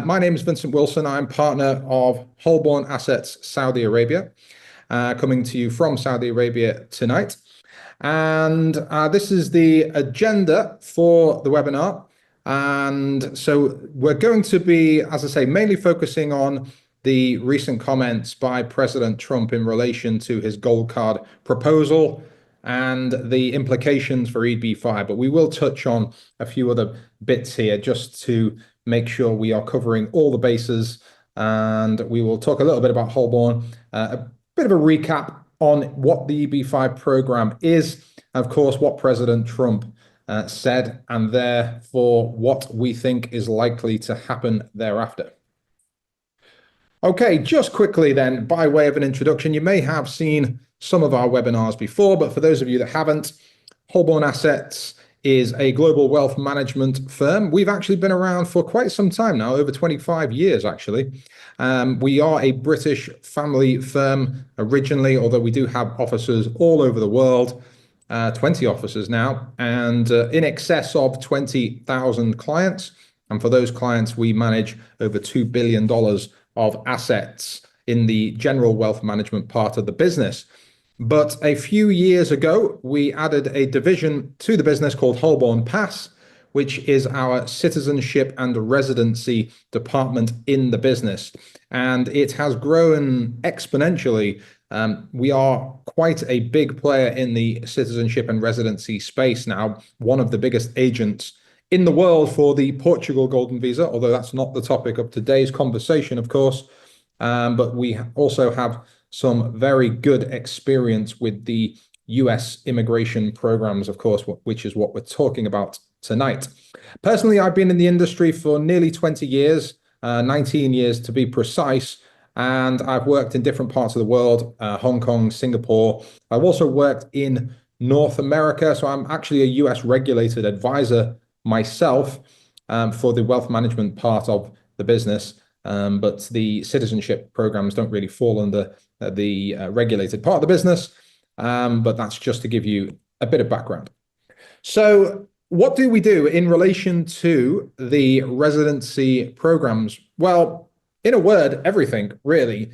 My name is Vincent Wilson. I'm partner of Holborn Assets Saudi Arabia, coming to you from Saudi Arabia tonight. And this is the agenda for the webinar. And so we're going to be, as I say, mainly focusing on the recent comments by President Trump in relation to his gold card proposal and the implications for EB-5. But we will touch on a few other bits here just to make sure we are covering all the bases. And we will talk a little bit about Holborn, a bit of a recap on what the EB-5 program is, and of course, what President Trump said, and therefore what we think is likely to happen thereafter. Okay, just quickly then, by way of an introduction, you may have seen some of our webinars before, but for those of you that haven't, Holborn Assets is a global wealth management firm. We've actually been around for quite some time now, over 25 years actually. We are a British family firm originally, although we do have offices all over the world, 20 offices now, and in excess of 20,000 clients. And for those clients, we manage over $2 billion of assets in the general wealth management part of the business. But a few years ago, we added a division to the business called Holborn Pass, which is our citizenship and residency department in the business. And it has grown exponentially. We are quite a big player in the citizenship and residency space now, one of the biggest agents in the world for the Portugal Golden Visa, although that's not the topic of today's conversation, of course. But we also have some very good experience with the US immigration programs, of course, which is what we're talking about tonight. Personally, I've been in the industry for nearly 20 years, 19 years to be precise, and I've worked in different parts of the world, Hong Kong, Singapore. I've also worked in North America, so I'm actually a US regulated advisor myself for the wealth management part of the business. But the citizenship programs don't really fall under the regulated part of the business. But that's just to give you a bit of background. So what do we do in relation to the residency programs? Well, in a word, everything really.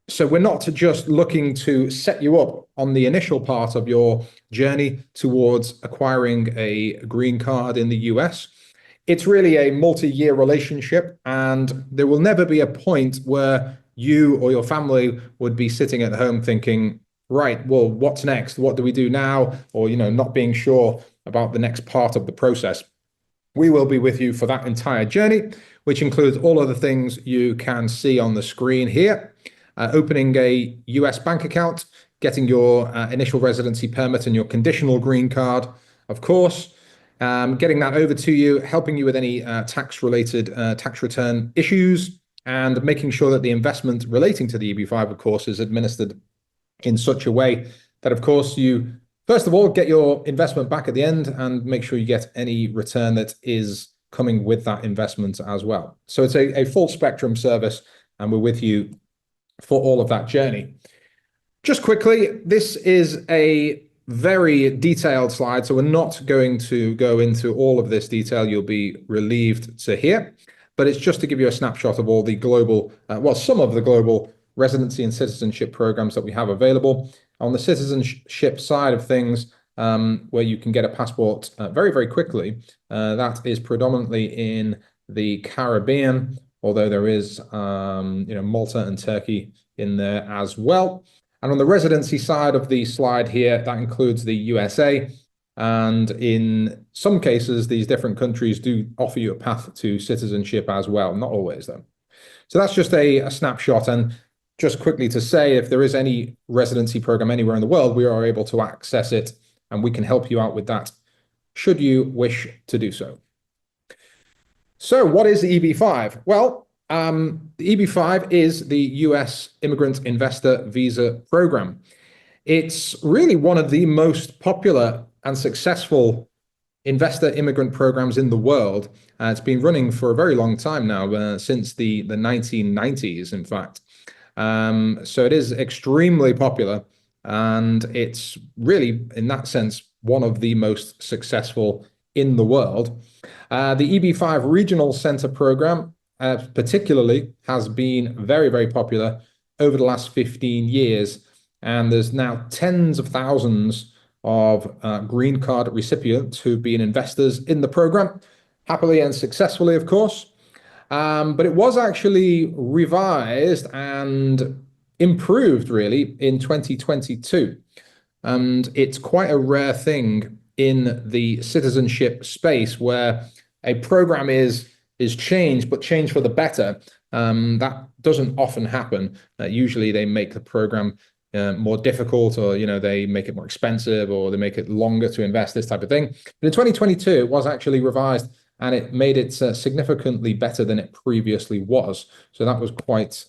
So we're not just looking to set you up on the initial part of your journey towards acquiring a green card in the US. It's really a multi-year relationship, and there will never be a point where you or your family would be sitting at home thinking, right, well, what's next? What do we do now? Or, not being sure about the next part of the process. We will be with you for that entire journey, which includes all of the things you can see on the screen here. Opening a US bank account, getting your initial residency permit and your conditional green card, of course, getting that over to you, helping you with any tax-related tax return issues, and making sure that the investment relating to the EB-5, of course, is administered in such a way that, of course, you, first of all, get your investment back at the end and make sure you get any return that is coming with that investment as well. So it's a full spectrum service, and we're with you for all of that journey. Just quickly, this is a very detailed slide, so we're not going to go into all of this detail. You'll be relieved to hear, but it's just to give you a snapshot of all the global, some of the global residency and citizenship programs that we have available. On the citizenship side of things, where you can get a passport very, very quickly, that is predominantly in the Caribbean, although there is, Malta and Turkey in there as well. And on the residency side of the slide here, that includes the USA. And in some cases, these different countries do offer you a path to citizenship as well. Not always, though. So that's just a snapshot. And just quickly to say, if there is any residency program anywhere in the world, we are able to access it, and we can help you out with that, should you wish to do so. So what is the EB-5? Well, the EB-5 is the US Immigrant Investor Visa Program. It's really one of the most popular and successful investor immigrant programs in the world. It's been running for a very long time now, since the 1990s, in fact. So it is extremely popular, and it's really, in that sense, one of the most successful in the world. The EB-5 Regional Center Program particularly has been very, very popular over the last 15 years. And there's now tens of thousands of green card recipients who've been investors in the program, happily and successfully, of course. But it was actually revised and improved really in 2022. And it's quite a rare thing in the citizenship space where a program is changed, but changed for the better. That doesn't often happen. Usually they make the program more difficult, or they make it more expensive, or they make it longer to invest, this type of thing. But in 2022, it was actually revised, and it made it significantly better than it previously was. So that was quite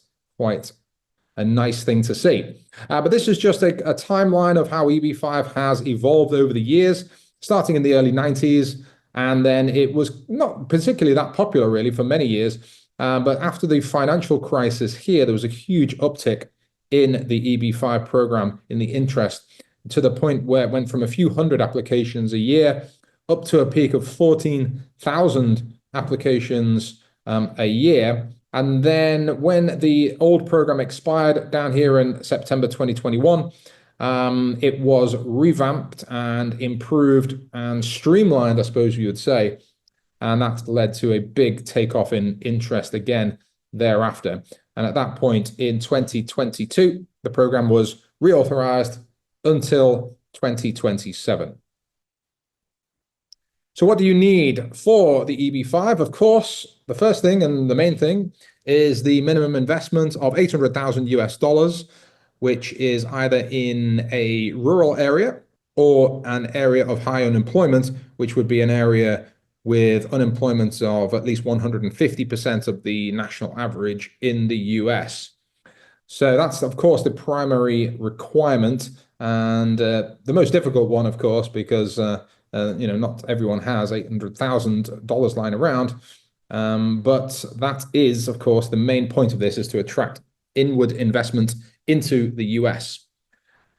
a nice thing to see. But this is just a timeline of how EB-5 has evolved over the years, starting in the early 90s. And then it was not particularly that popular, really, for many years. But after the financial crisis here, there was a huge uptick in the EB-5 program, in the interest, to the point where it went from a few hundred applications a year up to a peak of 14,000 applications a year. And then when the old program expired down here in September 2021, it was revamped and improved and streamlined, I suppose you would say. And that led to a big takeoff in interest again thereafter. And at that point in 2022, the program was reauthorized until 2027. So what do you need for the EB-5? Of course, the first thing and the main thing is the minimum investment of 800,000 US dollars, which is either in a rural area or an area of high unemployment, which would be an area with unemployment of at least 150% of the national average in the US. So that's, of course, the primary requirement, and the most difficult one, of course, because not everyone has $800,000 lying around. But that is, of course, the main point of this, is to attract inward investment into the US.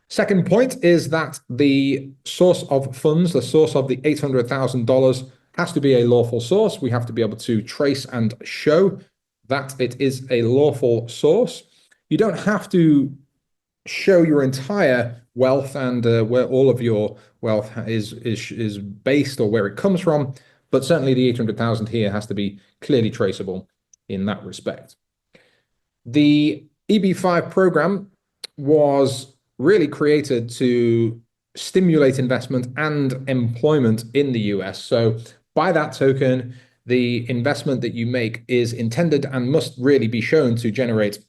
Second point is that the source of funds, the source of the $800,000, has to be a lawful source. We have to be able to trace and show that it is a lawful source. You don't have to show your entire wealth and where all of your wealth is based, or where it comes from, but certainly the 800,000 here has to be clearly traceable in that respect. The EB-5 program was really created to stimulate investment and employment in the US. So by that token, the investment that you make is intended and must really be shown to generate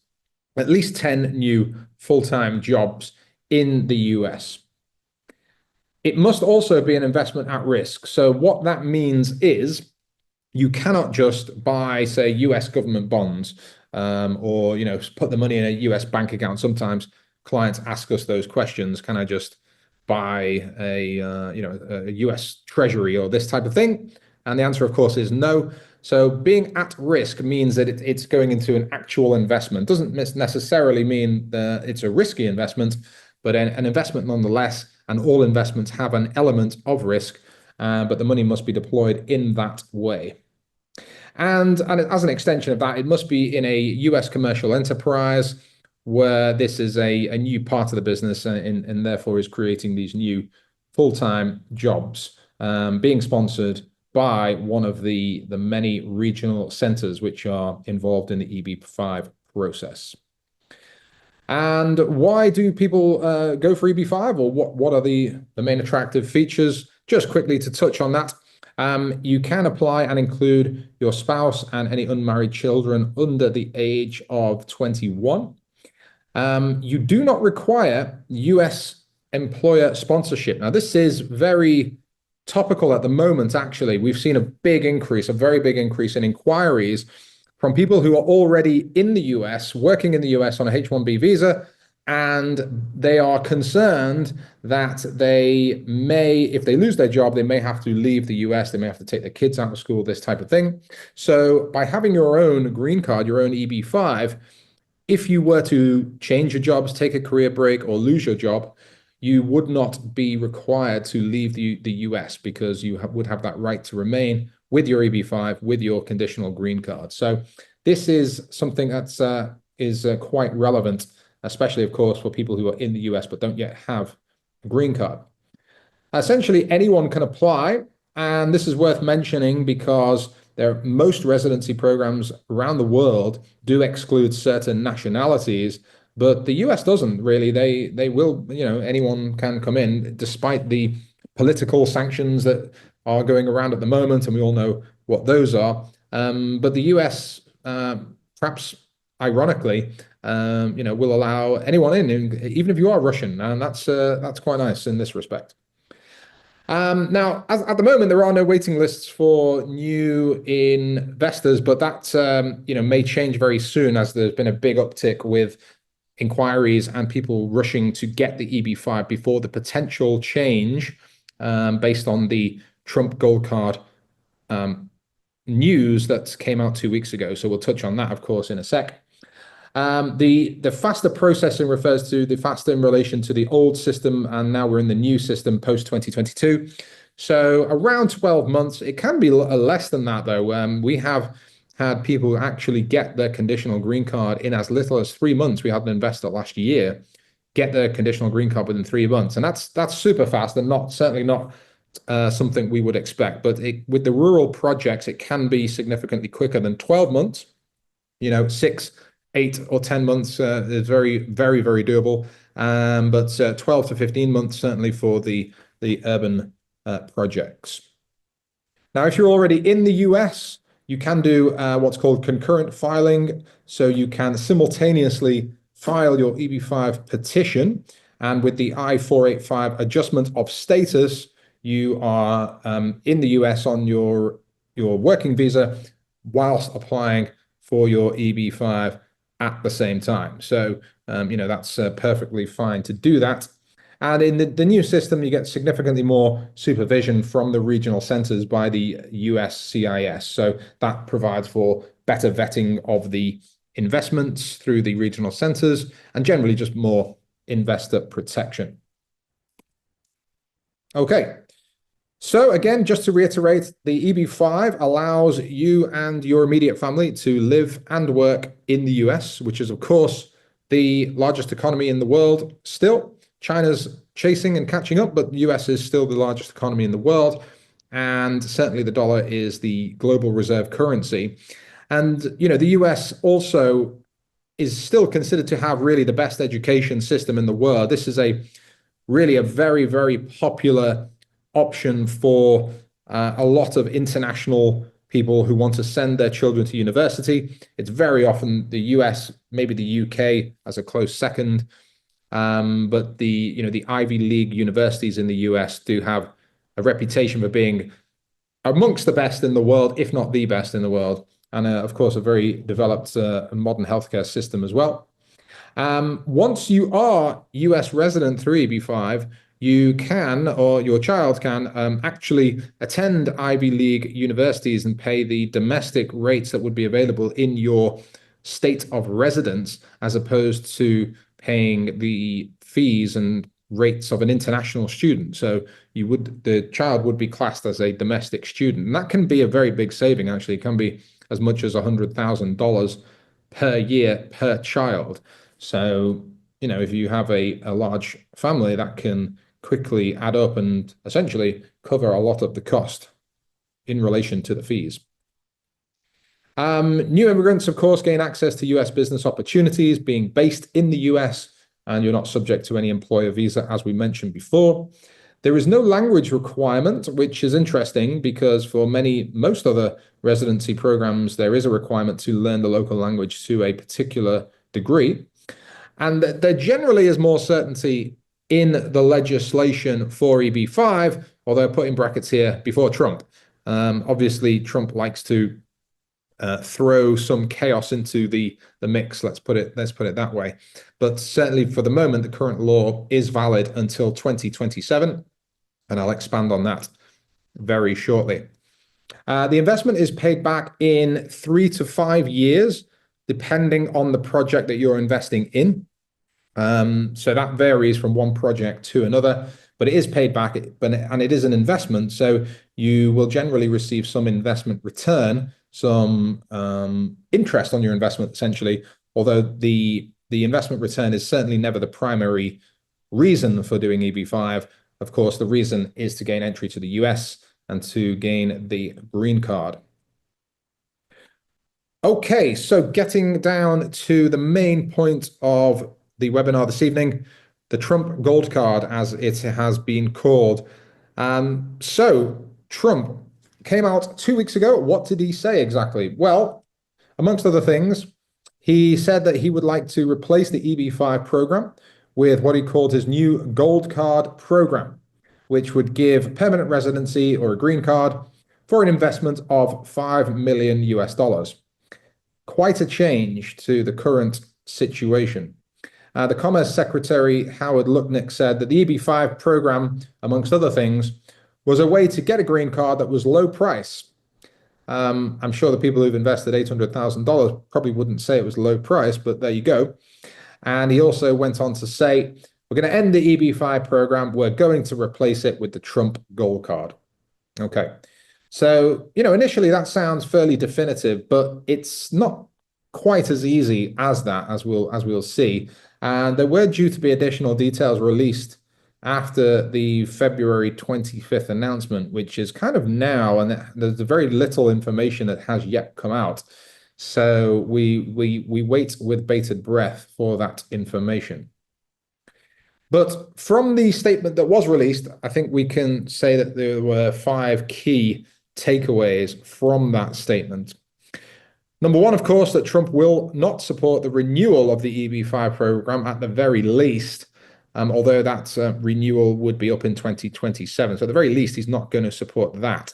at least 10 new full-time jobs in the US. It must also be an investment at risk. So what that means is you cannot just buy, say, US government bonds, or put the money in a US bank account. Sometimes clients ask us those questions. Can I just buy a US Treasury or this type of thing? And the answer, of course, is no. So being at risk means that it's going into an actual investment. Doesn't necessarily mean that it's a risky investment, but an investment nonetheless. And all investments have an element of risk, but the money must be deployed in that way. And as an extension of that, it must be in a US commercial enterprise, where this is a new part of the business, and therefore is creating these new full-time jobs, being sponsored by one of the many regional centers which are involved in the EB-5 process. And why do people go for EB-5, or what are the main attractive features? Just quickly to touch on that, you can apply and include your spouse and any unmarried children under the age of 21. You do not require US employer sponsorship. Now, this is very topical at the moment, actually. We've seen a very big increase in inquiries from people who are already in the US, working in the US on a H-1B visa, and they are concerned that they may, if they lose their job, they may have to leave the US, they may have to take their kids out of school, this type of thing. So by having your own green card, your own EB-5, if you were to change your jobs, take a career break, or lose your job, you would not be required to leave the US, because you would have that right to remain with your EB-5, with your conditional green card. So this is something that's quite relevant, especially, of course, for people who are in the US but don't yet have a green card. Essentially, anyone can apply, and this is worth mentioning because most residency programs around the world do exclude certain nationalities, but the US doesn't really. They will, anyone can come in despite the political sanctions that are going around at the moment, and we all know what those are. But the US, perhaps ironically, will allow anyone in, even if you are Russian, and that's quite nice in this respect. Now, at the moment, there are no waiting lists for new investors, but that may change very soon as there's been a big uptick with inquiries and people rushing to get the EB-5 before the potential change based on the Trump gold card news that came out 2 weeks ago. So we'll touch on that, of course, in a sec. The faster processing refers to the faster in relation to the old system, and now we're in the new system post 2022. So around 12 months. It can be less than that, though. We have had people actually get their conditional green card in as little as 3 months. We had an investor last year get their conditional green card within 3 months, and that's super fast and certainly not something we would expect. But with the rural projects, it can be significantly quicker than 12 months. 6, 8 or 10 months is very, very, very doable. But 12 to 15 months certainly for the urban projects. Now, if you're already in the US, you can do what's called concurrent filing. So you can simultaneously file your EB-5 petition, and with the I-485 adjustment of status, you are in the US on your working visa whilst applying for your EB-5 at the same time. So, that's perfectly fine to do that. And in the new system, you get significantly more supervision from the regional centers by the USCIS. So that provides for better vetting of the investments through the regional centers and generally just more investor protection. Okay. So again, just to reiterate, the EB-5 allows you and your immediate family to live and work in the US, which is, of course, the largest economy in the world still. China's chasing and catching up, but the US is still the largest economy in the world. And certainly the dollar is the global reserve currency. And, the US also is still considered to have really the best education system in the world. This is really a very, very popular option for a lot of international people who want to send their children to university. It's very often the US, maybe the UK as a close second. But the Ivy League universities in the US do have a reputation for being amongst the best in the world, if not the best in the world. And of course, a very developed modern healthcare system as well. Once you are US resident through EB-5, you can, or your child can, actually attend Ivy League universities and pay the domestic rates that would be available in your state of residence, as opposed to paying the fees and rates of an international student. So the child would be classed as a domestic student. And that can be a very big saving, actually. It can be as much as $100,000 per year per child. So, if you have a large family, that can quickly add up and essentially cover a lot of the cost in relation to the fees. New immigrants, of course, gain access to US business opportunities being based in the US, and you're not subject to any employer visa, as we mentioned before. There is no language requirement, which is interesting because for most other residency programs, there is a requirement to learn the local language to a particular degree. And there generally is more certainty in the legislation for EB-5, although I put in brackets here before Trump. Obviously, Trump likes to throw some chaos into the mix. Let's put it that way. But certainly for the moment, the current law is valid until 2027, and I'll expand on that very shortly. The investment is paid back in 3 to 5 years, depending on the project that you're investing in. So that varies from one project to another. but it is paid back, and it is an investment. So you will generally receive some investment return, some interest on your investment, essentially, although the investment return is certainly never the primary reason for doing EB-5. Of course, the reason is to gain entry to the US and to gain the green card. Okay, so getting down to the main point of the webinar this evening, the Trump Gold Card, as it has been called. So Trump came out 2 weeks ago. What did he say exactly? Well, amongst other things, he said that he would like to replace the EB-5 program with what he called his new Gold Card program, which would give permanent residency or a green card for an investment of $5 million US. Quite a change to the current situation. The Commerce Secretary, Howard Lutnick, said that the EB-5 program, amongst other things, was a way to get a green card that was low price. I'm sure the people who've invested $800,000 probably wouldn't say it was low price, but there you go. And he also went on to say, we're going to end the EB-5 program. We're going to replace it with the Trump Gold Card. Okay. So, initially that sounds fairly definitive, but it's not quite as easy as that, as we'll see. And there were due to be additional details released after the February 25th announcement, which is kind of now, and there's very little information that has yet come out. So we wait with bated breath for that information. But from the statement that was released, I think we can say that there were 5 key takeaways from that statement. Number one, of course, that Trump will not support the renewal of the EB-5 program at the very least, although that renewal would be up in 2027. So at the very least, he's not going to support that.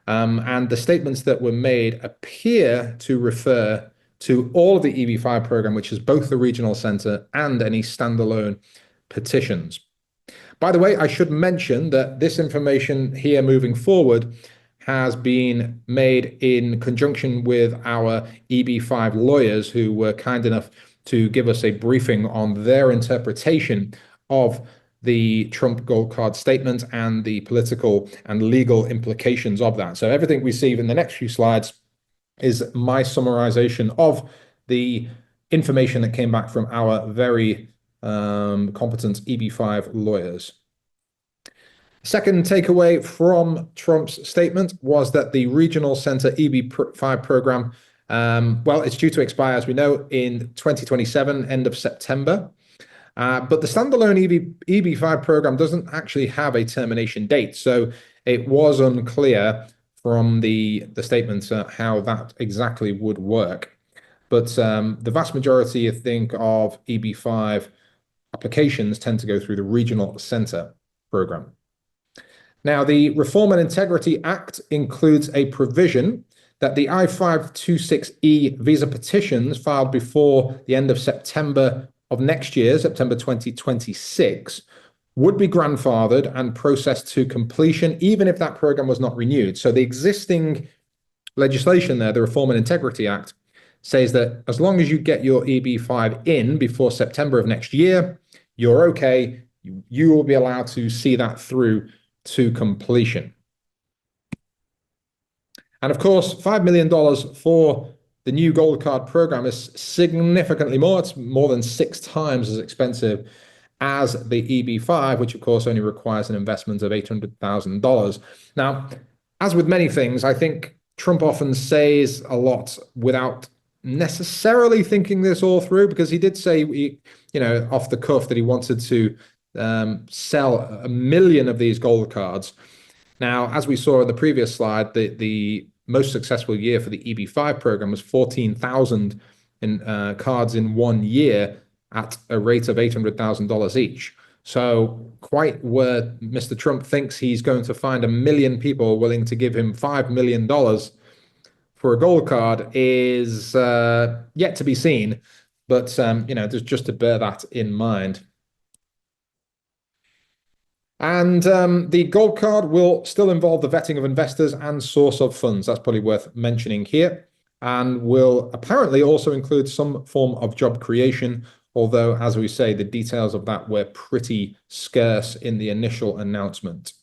And the statements that were made appear to refer to all of the EB-5 program, which is both the regional center and any standalone petitions. By the way, I should mention that this information here moving forward has been made in conjunction with our EB-5 lawyers, who were kind enough to give us a briefing on their interpretation of the Trump Gold Card statement and the political and legal implications of that. So everything we see in the next few slides is my summarization of the information that came back from our very competent EB-5 lawyers. Second takeaway from Trump's statement was that the regional center EB-5 program, well, it's due to expire, as we know, in 2027, end of September. But the standalone EB-5 program doesn't actually have a termination date. So it was unclear from the statements how that exactly would work. But the vast majority, I think, of EB-5 applications tend to go through the regional center program. Now, the Reform and Integrity Act includes a provision that the I-526E visa petitions filed before the end of September of next year, September 2026, would be grandfathered and processed to completion, even if that program was not renewed. So the existing legislation there, the Reform and Integrity Act, says that as long as you get your EB-5 in before September of next year, you're okay. You will be allowed to see that through to completion. And of course, $5 million for the new Gold Card program is significantly more. It's more than 6 times as expensive as the EB-5, which of course only requires an investment of $800,000. Now, as with many things, I think Trump often says a lot without necessarily thinking this all through, because he did say, off the cuff, that he wanted to sell 1 million of these gold cards. Now, as we saw in the previous slide, the most successful year for the EB-5 program was 14,000 cards in 1 year at a rate of $800,000 each. So quite where Mr. Trump thinks he's going to find 1 million people willing to give him $5 million for a gold card is yet to be seen. But, just to bear that in mind. And the gold card will still involve the vetting of investors and source of funds. That's probably worth mentioning here. And will apparently also include some form of job creation although, as we say, the details of that were pretty scarce in the initial announcement.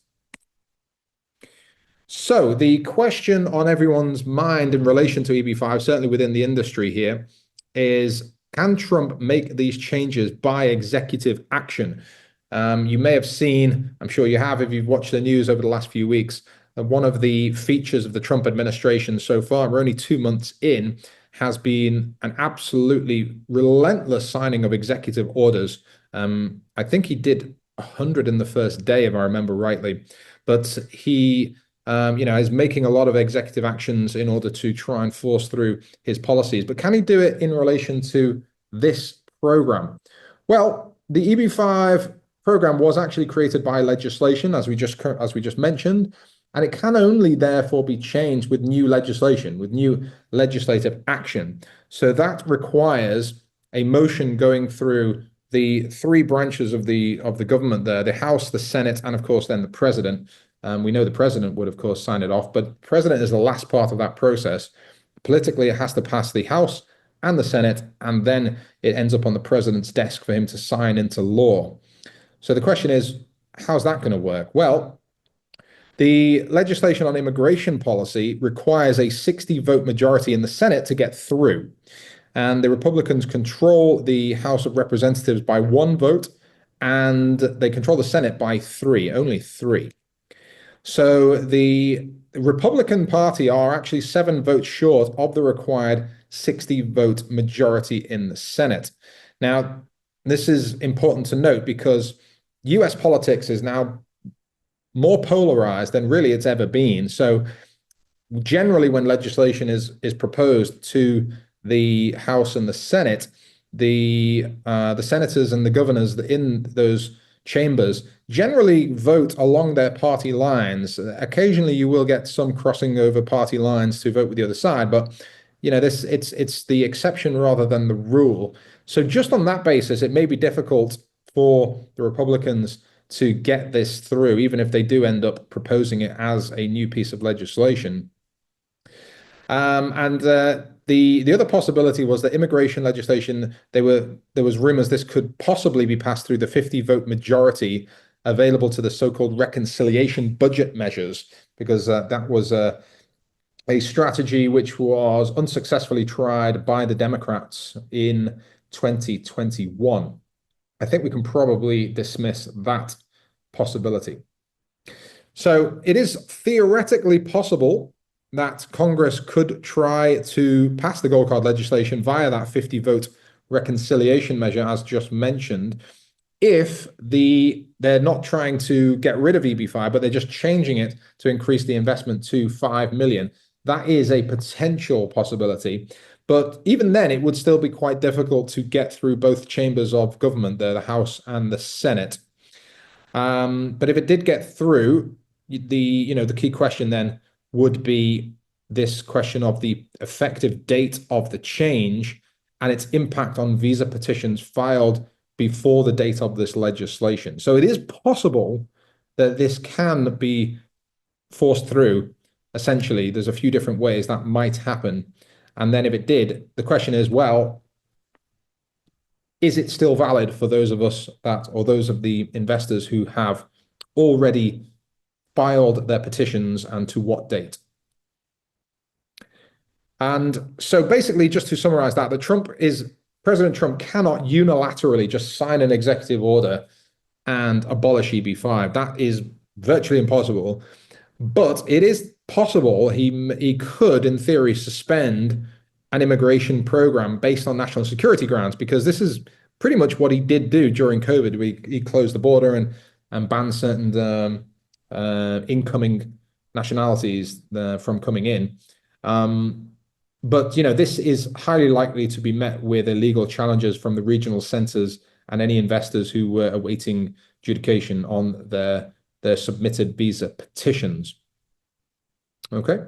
So the question on everyone's mind in relation to EB-5, certainly within the industry here, is can Trump make these changes by executive action? You may have seen, I'm sure you have if you've watched the news over the last few weeks, that one of the features of the Trump administration so far, we're only 2 months in, has been an absolutely relentless signing of executive orders. I think he did 100 in the first day, if I remember rightly, but he is making a lot of executive actions in order to try and force through his policies. But can he do it in relation to this program? Well, the EB-5 program was actually created by legislation, as we just mentioned, and it can only therefore be changed with new legislation, with new legislative action. So that requires a motion going through the three branches of the government there, the House, the Senate, and of course then the President. We know the president would, of course, sign it off, but the president is the last part of that process. Politically, it has to pass the House and the Senate, and then it ends up on the president's desk for him to sign into law. So the question is, how's that going to work? Well, the legislation on immigration policy requires a 60-vote majority in the Senate to get through. And the Republicans control the House of Representatives by 1 vote, and they control the Senate by 3, only 3. So the Republican Party are actually 7 votes short of the required 60-vote majority in the Senate. Now, this is important to note because US politics is now more polarized than really it's ever been. So generally, when legislation is proposed to the House and the Senate, the senators and the governors in those chambers generally vote along their party lines. Occasionally, you will get some crossing over party lines to vote with the other side, but it's the exception rather than the rule. So just on that basis, it may be difficult for the Republicans to get this through, even if they do end up proposing it as a new piece of legislation. The other possibility was that immigration legislation, there was rumors this could possibly be passed through the 50-vote majority available to the so-called reconciliation budget measures, because that was a strategy which was unsuccessfully tried by the Democrats in 2021. I think we can probably dismiss that possibility. So it is theoretically possible that Congress could try to pass the gold card legislation via that 50-vote reconciliation measure, as just mentioned, if they're not trying to get rid of EB-5, but they're just changing it to increase the investment to 5 million. That is a potential possibility. But even then, it would still be quite difficult to get through both chambers of government there, the House and the Senate. But if it did get through, the key question then would be this question of the effective date of the change and its impact on visa petitions filed before the date of this legislation. So it is possible that this can be forced through. Essentially, there's a few different ways that might happen. And then if it did, the question is, well, is it still valid for those of us or those of the investors who have already filed their petitions, and to what date? And so basically, just to summarize that, President Trump cannot unilaterally just sign an executive order and abolish EB-5. That is virtually impossible. But it is possible he could, in theory, suspend an immigration program based on national security grounds, because this is pretty much what he did do during COVID. He closed the border and banned certain incoming nationalities from coming in. But this is highly likely to be met with illegal challenges from the regional centers and any investors who were awaiting adjudication on their submitted visa petitions. Okay.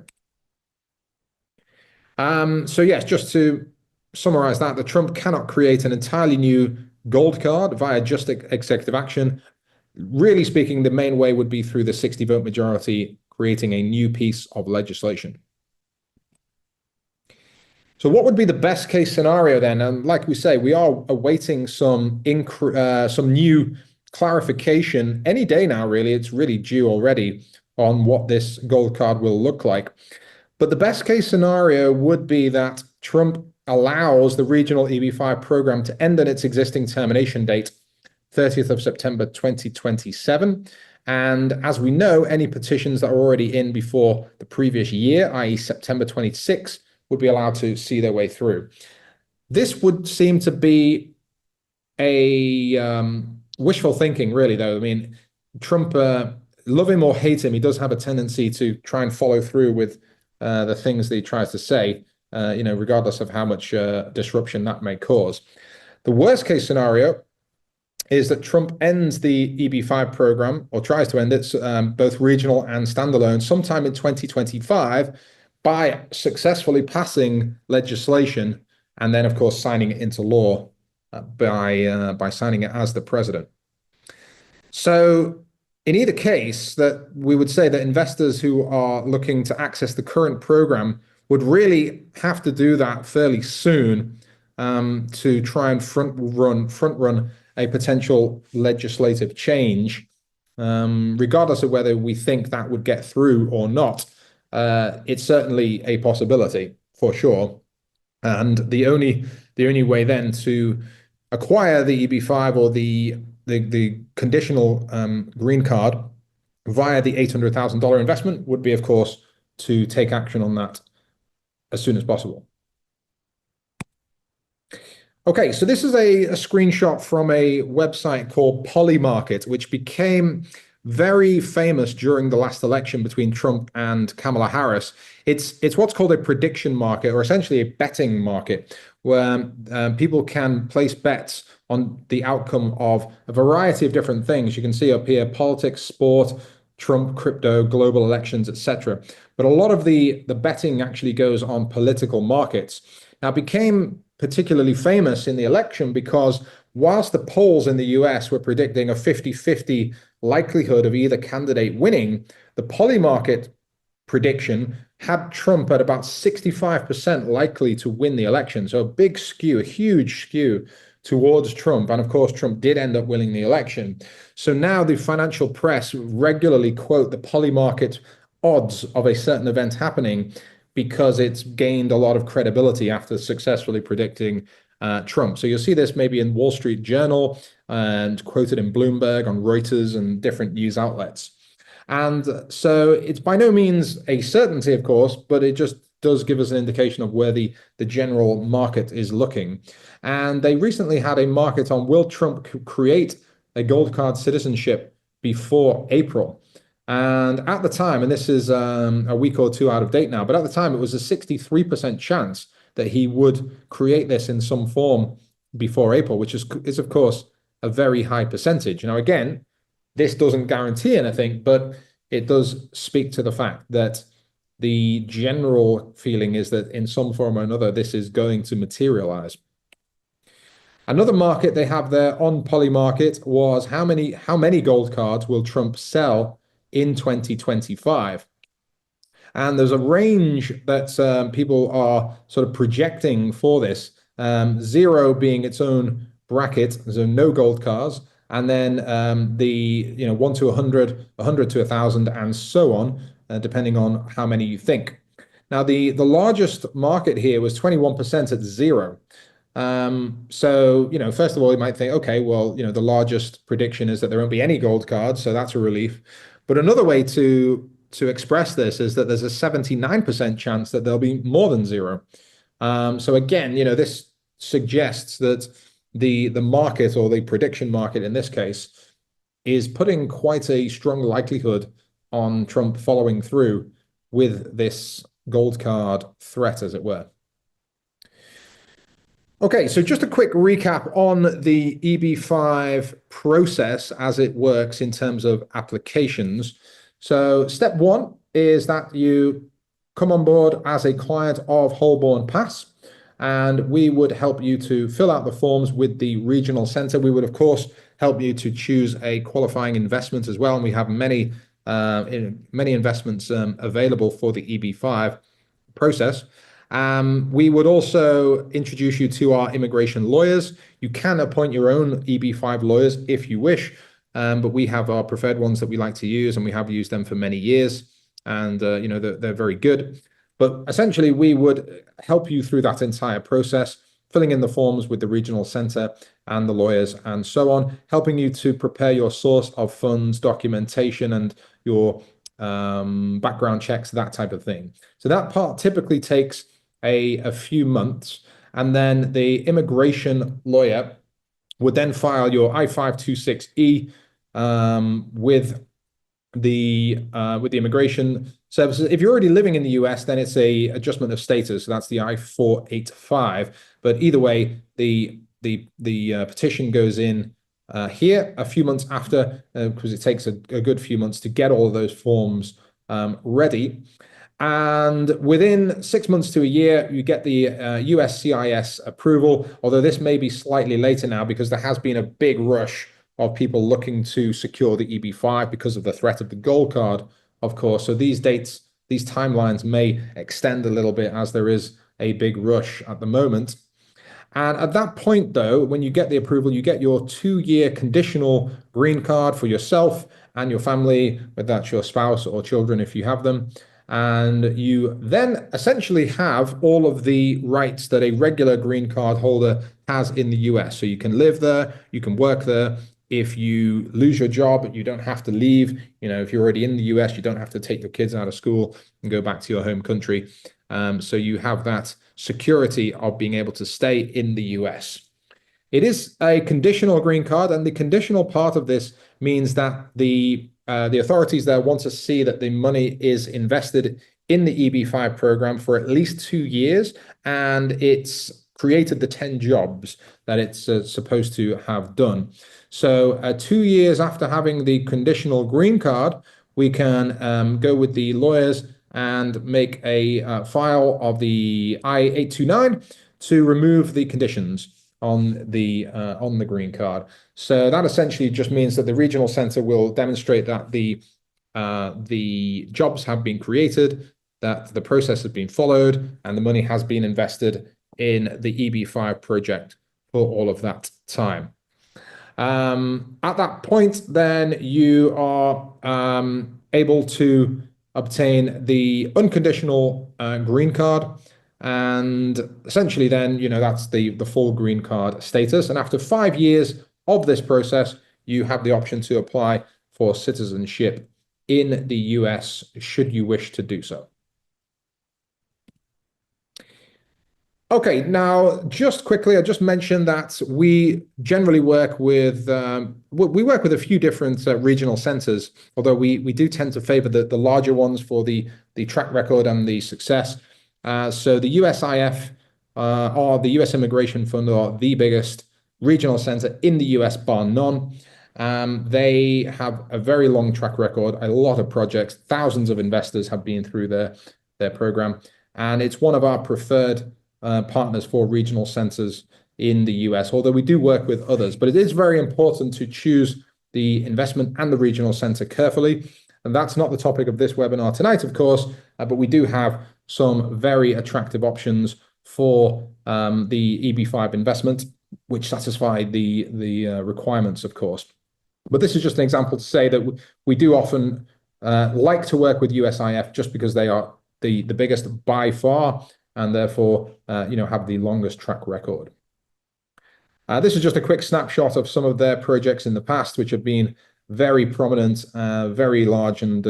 So yes, just to summarize that, the Trump cannot create an entirely new gold card via just executive action. Really speaking, the main way would be through the 60-vote majority, creating a new piece of legislation. So what would be the best case scenario then? And like we say, we are awaiting some new clarification any day now, really. It's really due already on what this gold card will look like. But the best case scenario would be that Trump allows the regional EB-5 program to end at its existing termination date, 30th of September 2027. And as we know, any petitions that are already in before the previous year, i.e. September 26, would be allowed to see their way through. This would seem to be a wishful thinking, really, though. I mean, Trump, love him or hate him, he does have a tendency to try and follow through with the things that he tries to say, regardless of how much disruption that may cause. The worst case scenario is that Trump ends the EB-5 program, or tries to end it, both regional and standalone, sometime in 2025, by successfully passing legislation and then, of course, signing it into law by signing it as the president. So in either case, that we would say that investors who are looking to access the current program would really have to do that fairly soon to try and front run a potential legislative change, regardless of whether we think that would get through or not. It's certainly a possibility for sure. And the only way then to acquire the EB-5 or the conditional green card via the $800,000 investment would be, of course, to take action on that as soon as possible. Okay, so this is a screenshot from a website called Polymarket, which became very famous during the last election between Trump and Kamala Harris. It's what's called a prediction market, or essentially a betting market, where people can place bets on the outcome of a variety of different things. You can see up here, politics, sport, Trump, crypto, global elections, etc. But a lot of the betting actually goes on political markets. Now, it became particularly famous in the election because whilst the polls in the US were predicting a 50-50 likelihood of either candidate winning, the Polymarket prediction had Trump at about 65% likely to win the election. So a big skew, a huge skew towards Trump. And of course, Trump did end up winning the election. So now the financial press regularly quote the Polymarket odds of a certain event happening because it's gained a lot of credibility after successfully predicting Trump. So you'll see this maybe in Wall Street Journal and quoted in Bloomberg, on Reuters and different news outlets. And so it's by no means a certainty, of course, but it just does give us an indication of where the general market is looking. And they recently had a market on will Trump create a gold card citizenship before April. And at the time, and this is a week or two out of date now, but at the time it was a 63% chance that he would create this in some form before April, which is of course a very high percentage. Now, again, this doesn't guarantee anything, but it does speak to the fact that the general feeling is that in some form or another, this is going to materialize. Another market they have there on Polymarket was how many gold cards will Trump sell in 2025? And there's a range that people are sort of projecting for this, 0 being its own bracket, so no gold cards, and then 1 to 100, 100 to 1,000, and so on, depending on how many you think. Now, the largest market here was 21% at 0. So, first of all, you might think, okay, well, the largest prediction is that there won't be any gold cards, so that's a relief. But another way to express this is that there's a 79% chance that there'll be more than 0. So again, this suggests that the market, or the prediction market in this case, is putting quite a strong likelihood on Trump following through with this gold card threat, as it were. Okay, so just a quick recap on the EB-5 process as it works in terms of applications. So step 1 is that you come on board as a client of Holborn Pass, and we would help you to fill out the forms with the regional center. We would, of course, help you to choose a qualifying investment as well, and we have many investments available for the EB-5 process. We would also introduce you to our immigration lawyers. You can appoint your own EB-5 lawyers if you wish, but we have our preferred ones that we like to use, and we have used them for many years. And they're very good. But essentially, we would help you through that entire process, filling in the forms with the regional center and the lawyers and so on, helping you to prepare your source of funds, documentation, and your background checks, that type of thing. So that part typically takes a few months, and then the immigration lawyer would then file your I-526E with the immigration services. If you're already living in the US, then it's a adjustment of status. So that's the I-485. But either way, the petition goes in here a few months after, because it takes a good few months to get all of those forms ready. And within 6 months to a year, you get the USCIS approval, although this may be slightly later now because there has been a big rush of people looking to secure the EB-5 because of the threat of the gold card, of course. So these dates, these timelines may extend a little bit as there is a big rush at the moment. And at that point, though, when you get the approval, you get your 2-year conditional green card for yourself and your family, whether that's your spouse or children if you have them. And you then essentially have all of the rights that a regular green card holder has in the US. So you can live there, you can work there. If you lose your job, you don't have to leave. If you're already in the US, you don't have to take your kids out of school and go back to your home country. So you have that security of being able to stay in the US. It is a conditional green card, and the conditional part of this means that the authorities there want to see that the money is invested in the EB-5 program for at least 2 years, and it's created the 10 jobs that it's supposed to have done. So 2 years after having the conditional green card, we can go with the lawyers and make a file of the I-829 to remove the conditions on the green card. So that essentially just means that the regional center will demonstrate that the jobs have been created, that the process has been followed, and the money has been invested in the EB-5 project for all of that time. At that point, then you are able to obtain the unconditional green card. And essentially then, that's the full green card status. And after 5 years of this process, you have the option to apply for citizenship in the US, should you wish to do so. Okay, now just quickly, I just mentioned that we generally work with a few different regional centers, although we do tend to favor the larger ones for the track record and the success. So the USIF or the US Immigration Fund are the biggest regional center in the US, bar none. They have a very long track record, a lot of projects, thousands of investors have been through their program, and it's one of our preferred partners for regional centers in the US, although we do work with others. But it is very important to choose the investment and the regional center carefully. And that's not the topic of this webinar tonight, of course, but we do have some very attractive options for the EB-5 investment, which satisfy the requirements, of course. But this is just an example to say that we do often like to work with USIF just because they are the biggest by far, and therefore have the longest track record. This is just a quick snapshot of some of their projects in the past, which have been very prominent, very large, and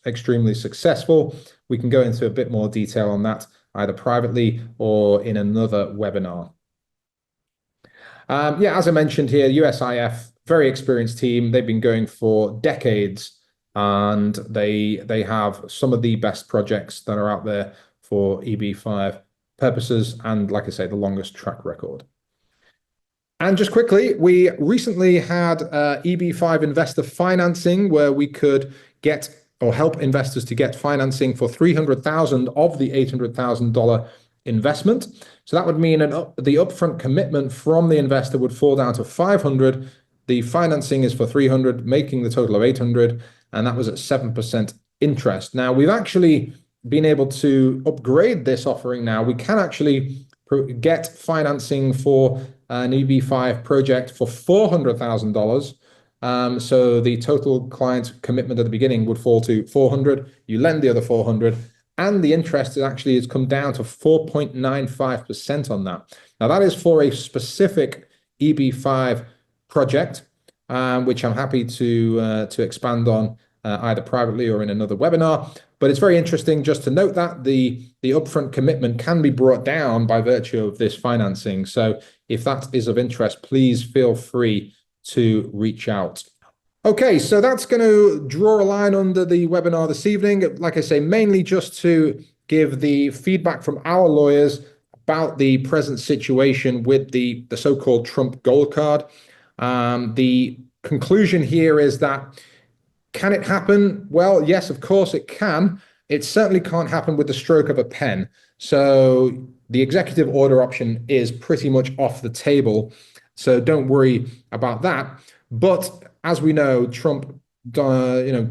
extremely successful. We can go into a bit more detail on that either privately or in another webinar. As I mentioned here, USIF, very experienced team. They've been going for decades, and they have some of the best projects that are out there for EB-5 purposes, and like I say, the longest track record. And just quickly, we recently had EB-5 investor financing where we could get or help investors to get financing for $300,000 of the $800,000 investment. So that would mean the upfront commitment from the investor would fall down to $500. The financing is for $300, making the total of $800, and that was at 7% interest. Now, we've actually been able to upgrade this offering now. We can actually get financing for an EB-5 project for $400,000. So the total client commitment at the beginning would fall to 400. You lend the other 400, and the interest actually has come down to 4.95% on that. Now that is for a specific EB-5 project, which I'm happy to expand on either privately or in another webinar. But it's very interesting just to note that the upfront commitment can be brought down by virtue of this financing. So if that is of interest, please feel free to reach out. Okay, so that's going to draw a line under the webinar this evening. Like I say, mainly just to give the feedback from our lawyers about the present situation with the so-called Trump gold card. The conclusion here is that, can it happen? Well, yes, of course it can. It certainly can't happen with the stroke of a pen. So the executive order option is pretty much off the table. So don't worry about that. But as we know,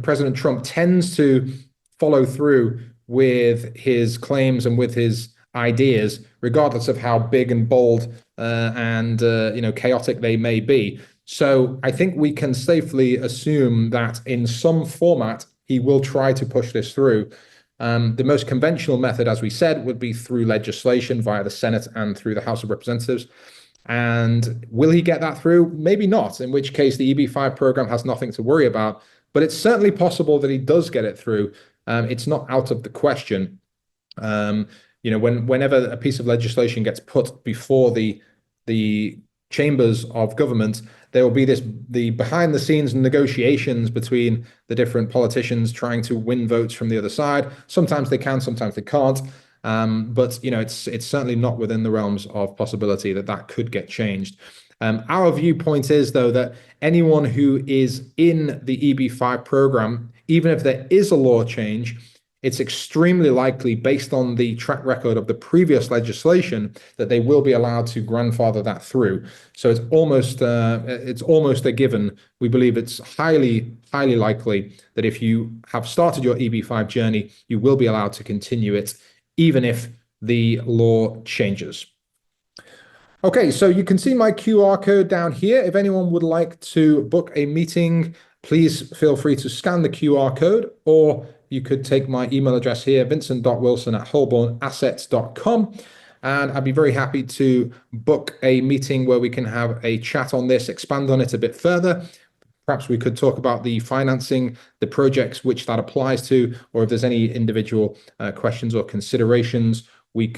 President Trump tends to follow through with his claims and with his ideas, regardless of how big and bold and chaotic they may be. So I think we can safely assume that in some format, he will try to push this through. The most conventional method, as we said, would be through legislation via the Senate and through the House of Representatives. And will he get that through? Maybe not, in which case the EB-5 program has nothing to worry about. But it's certainly possible that he does get it through. It's not out of the question. Whenever a piece of legislation gets put before the chambers of government, there will be the behind the scenes negotiations between the different politicians trying to win votes from the other side. Sometimes they can, sometimes they can't. But it's certainly not within the realms of possibility that could get changed. Our viewpoint is, though, that anyone who is in the EB-5 program, even if there is a law change, it's extremely likely, based on the track record of the previous legislation, that they will be allowed to grandfather that through. So it's almost a given. We believe it's highly, highly likely that if you have started your EB-5 journey, you will be allowed to continue it, even if the law changes. Okay, so you can see my QR code down here. If anyone would like to book a meeting, please feel free to scan the QR code, or you could take my email address here, vincent.wilson@holbornassets.com, and I'd be very happy to book a meeting where we can have a chat on this, expand on it a bit further. Perhaps we could talk about the financing, the projects which that applies to, or if there's any individual questions or considerations, we'll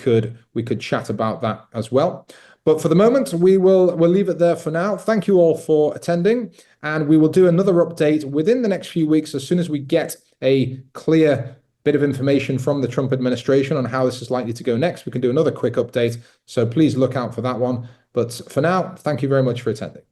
chat about that as well. But for the moment, we'll leave it there for now. Thank you all for attending, and we will do another update within the next few weeks as soon as we get a clear bit of information from the Trump administration on how this is likely to go next. We can do another quick update, so please look out for that one. But for now, thank you very much for attending.